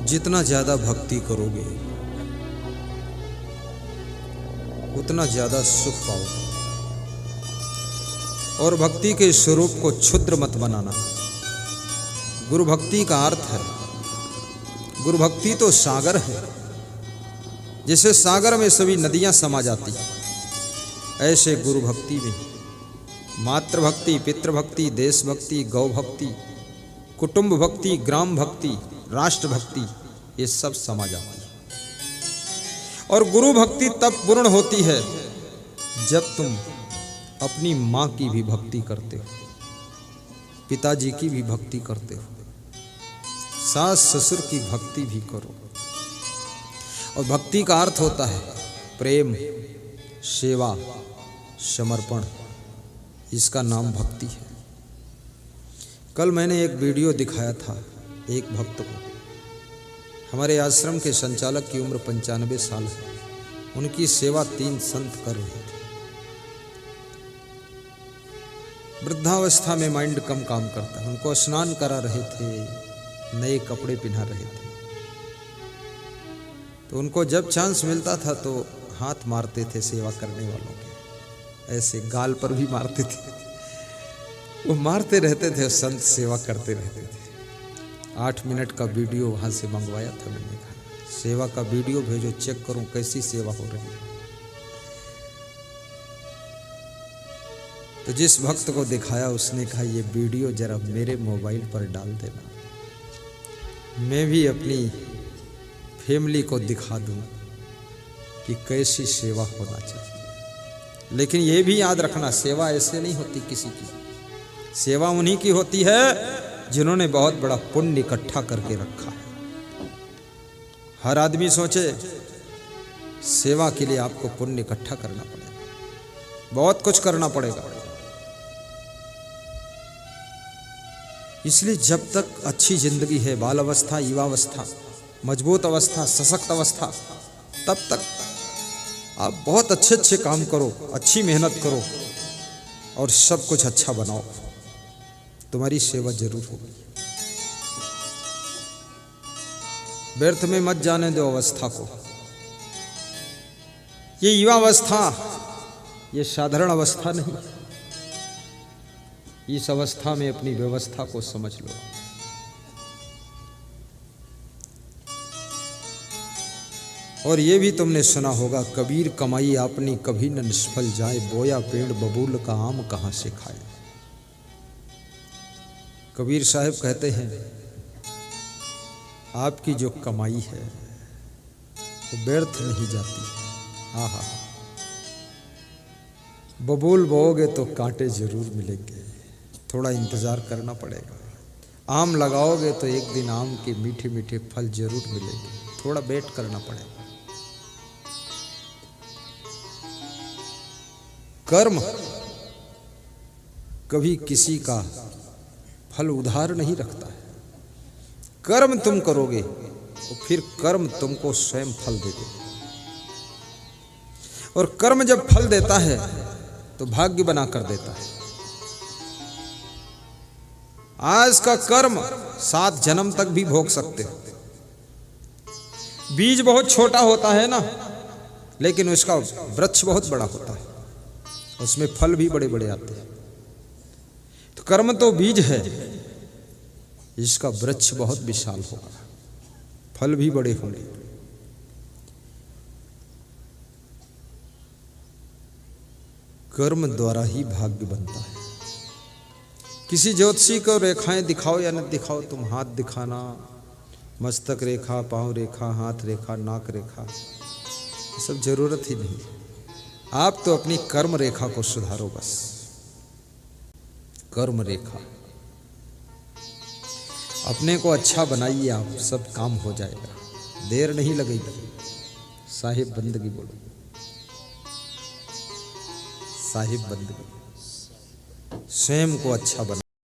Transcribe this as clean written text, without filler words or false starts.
जितना ज्यादा भक्ति करोगे उतना ज्यादा सुख पाओगे। और भक्ति के स्वरूप को क्षुद्र मत बनाना। गुरु भक्ति का अर्थ है, गुरु भक्ति तो सागर है। जैसे सागर में सभी नदियां समा जाती, ऐसे गुरु भक्ति में मातृभक्ति, पितृभक्ति, देश भक्ति, गौ भक्ति, कुटुंब भक्ति, ग्राम भक्ति, राष्ट्र भक्ति, ये सब समा जाती है। और गुरु भक्ति तब पूर्ण होती है जब तुम अपनी माँ की भी भक्ति करते हो, पिताजी की भी भक्ति करते हो, सास ससुर की भक्ति भी करो। और भक्ति का अर्थ होता है प्रेम, सेवा, समर्पण। इसका नाम भक्ति है। कल मैंने एक वीडियो दिखाया था एक भक्त को। हमारे आश्रम के संचालक की उम्र 95 साल है। उनकी सेवा 3 संत कर रहे थे। वृद्धावस्था में माइंड कम काम करता है। उनको स्नान करा रहे थे, नए कपड़े पहना रहे थे। तो उनको जब चांस मिलता था तो हाथ मारते थे सेवा करने वालों के, ऐसे गाल पर भी मारते थे। वो मारते रहते थे, संत सेवा करते रहते थे। 8 मिनट का वीडियो वहाँ से मंगवाया था मैंने। कहा सेवा का वीडियो भेजो, चेक करूँ कैसी सेवा हो रही है। तो जिस भक्त को दिखाया उसने कहा ये वीडियो जरा मेरे मोबाइल पर डाल देना, मैं भी अपनी फैमिली को दिखा दूं कि कैसी सेवा होना चाहिए। लेकिन ये भी याद रखना, सेवा ऐसे नहीं होती किसी की। सेवा उन्हीं की होती है जिन्होंने बहुत बड़ा पुण्य इकट्ठा करके रखा है। हर आदमी सोचे सेवा के लिए आपको पुण्य इकट्ठा करना पड़ेगा, बहुत कुछ करना पड़ेगा। इसलिए जब तक अच्छी जिंदगी है, बाल अवस्था, युवावस्था, मजबूत अवस्था, सशक्त अवस्था, तब तक आप बहुत अच्छे अच्छे काम करो, अच्छी मेहनत करो और सब कुछ अच्छा बनाओ। तुम्हारी सेवा जरूर होगी। व्यर्थ में मत जाने दो अवस्था को। ये युवावस्था, ये साधारण अवस्था नहीं। इस अवस्था में अपनी व्यवस्था को समझ लो। और ये भी तुमने सुना होगा, कबीर कमाई आपनी कभी न निष्फल जाए, बोया पेड़ बबूल का आम कहां से खाए। कबीर साहब कहते हैं आपकी जो कमाई है वो व्यर्थ नहीं जाती। आहा, बबूल बोओगे तो कांटे जरूर मिलेंगे, थोड़ा इंतजार करना पड़ेगा। आम लगाओगे तो एक दिन आम के मीठे मीठे फल जरूर मिलेंगे, थोड़ा वेट करना पड़ेगा। कर्म कभी किसी का फल उधार नहीं रखता है। कर्म तुम करोगे तो फिर कर्म तुमको स्वयं फल दे देगा। और कर्म जब फल देता है तो भाग्य बना कर देता है। आज का कर्म 7 जन्म तक भी भोग सकते हो। बीज बहुत छोटा होता है ना, लेकिन उसका वृक्ष बहुत बड़ा होता है, उसमें फल भी बड़े बड़े आते हैं। तो कर्म तो बीज है, इसका वृक्ष बहुत विशाल होगा, फल भी बड़े होंगे। कर्म द्वारा ही भाग्य बनता है। किसी ज्योतिषी को रेखाएं दिखाओ या न दिखाओ, तुम हाथ दिखाना, मस्तक रेखा, पांव रेखा, हाथ रेखा, नाक रेखा, सब जरूरत ही नहीं। आप तो अपनी कर्म रेखा को सुधारो बस। कर्म रेखा अपने को अच्छा बनाइए, आप सब काम हो जाएगा, देर नहीं लगेगी। साहिब बंदगी बोलो, साहिब बंदगी। स्वयं को अच्छा बना।